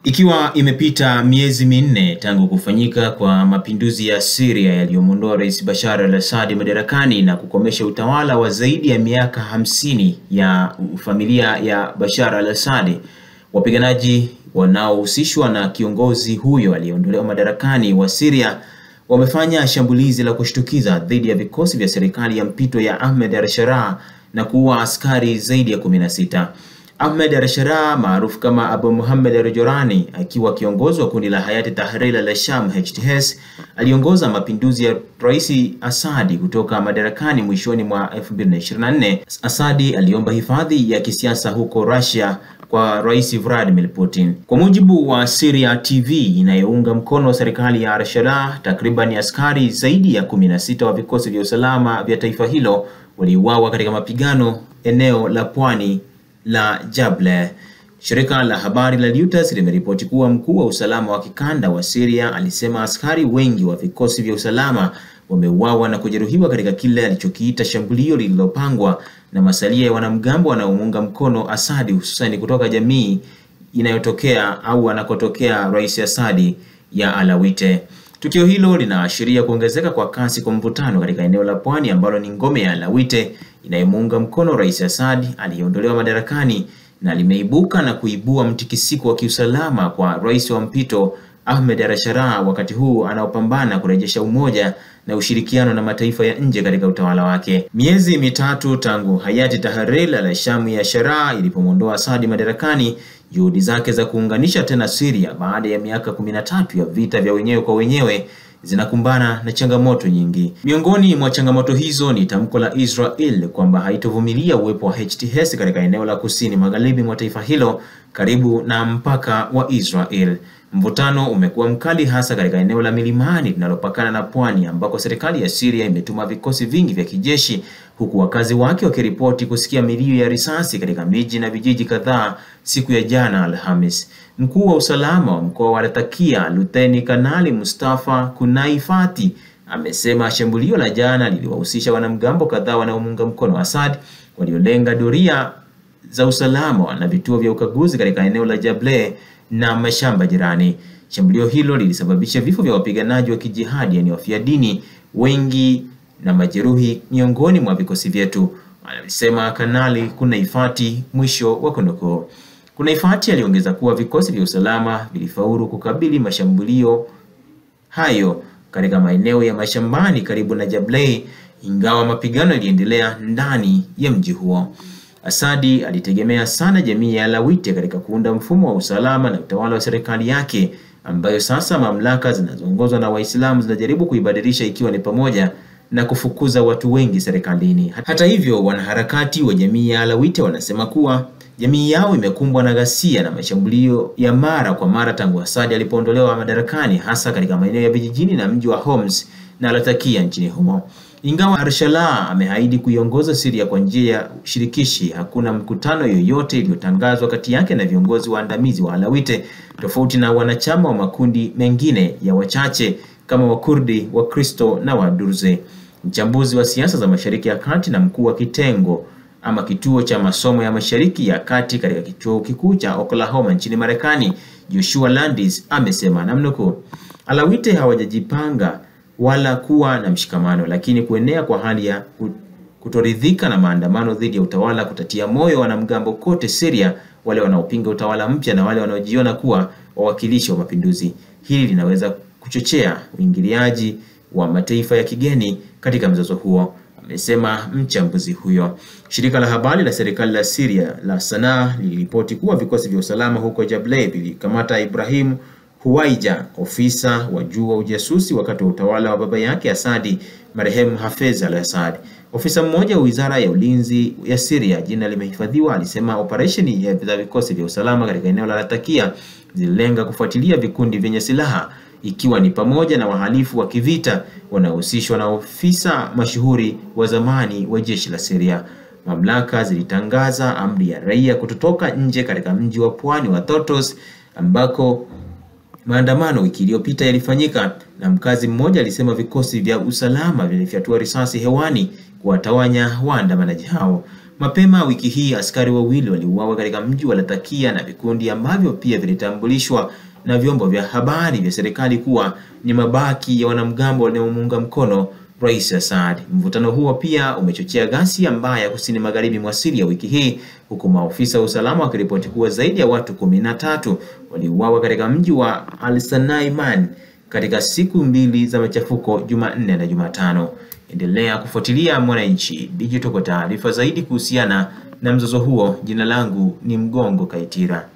Ikiwa imepita miezi minne tangu kufanyika kwa mapinduzi ya Syria yaliyomuondoa Rais Bashar al-Assad madarakani na kukomesha utawala wa zaidi ya miaka 50 ya familia ya Bashar al-Assad, wapiganaji wanaohusishwa na kiongozi huyo aliyeondolewa madarakani wa Syria wamefanya shambulizi la kushtukiza dhidi ya vikosi vya serikali ya mpito ya Ahmed al-Sharaa na kuua askari zaidi ya 16. Ahmed al-Sharaa maarufu kama Abu Muhammad al-Jurani, akiwa kiongozi wa kundi la Hayat Tahrir al-Sham HTS, aliongoza mapinduzi ya Rais Assad kutoka madarakani mwishoni mwa 2024. Assad aliomba hifadhi ya kisiasa huko Russia kwa Rais Vladimir Putin. Kwa mujibu wa Syria TV inayounga mkono serikali ya al-Sharaa, takriban askari zaidi ya 16 wa vikosi vya usalama vya taifa hilo waliuawa katika mapigano eneo la pwani la Jable. Shirika la habari la Reuters limeripoti kuwa mkuu wa usalama wa kikanda wa Syria alisema askari wengi wa vikosi vya usalama wameuawa na kujeruhiwa katika kile alichokiita shambulio lililopangwa na masalia ya wanamgambo wanaomuunga mkono Assad, hususan kutoka jamii inayotokea au anakotokea Rais Assad ya Alawite. Tukio hilo linaashiria kuongezeka kwa kasi kwa mvutano katika eneo la pwani ambalo ni ngome ya Alawite inayomuunga mkono Rais Assad aliyeondolewa madarakani, na limeibuka na kuibua mtikisiko wa kiusalama kwa rais wa mpito Ahmed al-Sharaa wakati huu anaopambana kurejesha umoja na ushirikiano na mataifa ya nje katika utawala wake. Miezi mitatu tangu Hayat Tahrir al-Sham ya Sharaa ilipomondoa Assad madarakani, juhudi zake za kuunganisha tena Syria baada ya miaka 13 ya vita vya wenyewe kwa wenyewe zinakumbana na changamoto nyingi. Miongoni mwa changamoto hizo ni tamko la Israel kwamba haitovumilia uwepo wa HTS katika eneo la kusini magharibi mwa taifa hilo karibu na mpaka wa Israel. Mvutano umekuwa mkali hasa katika eneo la milimani linalopakana na pwani ambako serikali ya Syria imetuma vikosi vingi vya kijeshi, huku wakazi wake wakiripoti kusikia milio ya risasi katika miji na vijiji kadhaa siku ya jana Alhamis. Mkuu wa usalama wa mkoa wa Latakia, Luteni Kanali Mustafa Kunaifati, amesema shambulio la jana liliwahusisha wanamgambo kadhaa wanaomuunga mkono Assad waliolenga doria za usalama na vituo vya ukaguzi katika eneo la Jable na mashamba jirani. Shambulio hilo lilisababisha vifo vya wapiganaji wa kijihadi, yani wafiadini wengi, na majeruhi miongoni mwa vikosi vyetu, alisema Kanali Kunaifati, mwisho wa kunukuu. Kunaifati aliongeza kuwa vikosi vya usalama vilifaulu kukabili mashambulio hayo katika maeneo ya mashambani karibu na Jable, ingawa mapigano yaliendelea ndani ya mji huo. Assad alitegemea sana jamii ya Alawite katika kuunda mfumo wa usalama na utawala wa serikali yake, ambayo sasa mamlaka zinazoongozwa na Waislamu zinajaribu kuibadilisha, ikiwa ni pamoja na kufukuza watu wengi serikalini. Hata hivyo, wanaharakati wa jamii ya Alawite wanasema kuwa jamii yao imekumbwa na ghasia na mashambulio ya mara kwa mara tangu Assad alipoondolewa madarakani, hasa katika maeneo ya vijijini na mji wa Homs na Latakia nchini humo. Ingawa al-Sharaa ameahidi kuiongoza Syria kwa njia ya shirikishi, hakuna mkutano yoyote iliyotangazwa kati yake na viongozi waandamizi wa Alawite, tofauti na wanachama wa makundi mengine ya wachache kama Wakurdi, Wakristo na Wadurze. Mchambuzi wa siasa za Mashariki ya Kati na mkuu wa kitengo ama kituo cha masomo ya Mashariki ya Kati katika kituo kikuu cha Oklahoma nchini Marekani, Joshua Landis, amesema namnuku, Alawite hawajajipanga wala kuwa na mshikamano, lakini kuenea kwa hali ya kutoridhika na maandamano dhidi ya utawala kutatia moyo wanamgambo kote Syria, wale wanaopinga utawala mpya na wale wanaojiona kuwa wawakilishi wa mapinduzi. Hili linaweza kuchochea uingiliaji wa mataifa ya kigeni katika mzozo huo, amesema mchambuzi huyo. Shirika la habari la serikali la Syria la Sanaa liliripoti kuwa vikosi vya usalama huko Jable vilikamata Ibrahim Huwaija, ofisa wa juu wa ujasusi wakati wa utawala wa baba yake Assad, marehemu Hafez al-Assad. Ofisa mmoja wa Wizara ya Ulinzi ya Syria, jina limehifadhiwa, alisema operesheni za vikosi vya usalama katika eneo la Latakia zililenga kufuatilia vikundi vyenye silaha, ikiwa ni pamoja na wahalifu wa kivita wanaohusishwa na ofisa mashuhuri wa zamani wa jeshi la Syria. Mamlaka zilitangaza amri ya raia kutotoka nje katika mji wa pwani wa Tartus ambako maandamano wiki iliyopita yalifanyika, na mkazi mmoja alisema vikosi vya usalama vilifyatua risasi hewani kuwatawanya waandamanaji hao. Mapema wiki hii askari wawili waliuawa katika mji wa Latakia na vikundi ambavyo pia vilitambulishwa na vyombo vya habari vya serikali kuwa ni mabaki ya wanamgambo wanaomuunga mkono Rais Assad. Mvutano huo pia umechochea ghasia mbaya kusini magharibi mwa Syria wiki hii, huku maofisa wa usalama wakiripoti kuwa zaidi ya watu 13 waliuawa katika mji wa Al-Sanaiman katika siku mbili za machafuko Jumanne na Jumatano. Endelea kufuatilia Mwananchi Digital kwa taarifa zaidi kuhusiana na mzozo huo. Jina langu ni Mgongo Kaitira.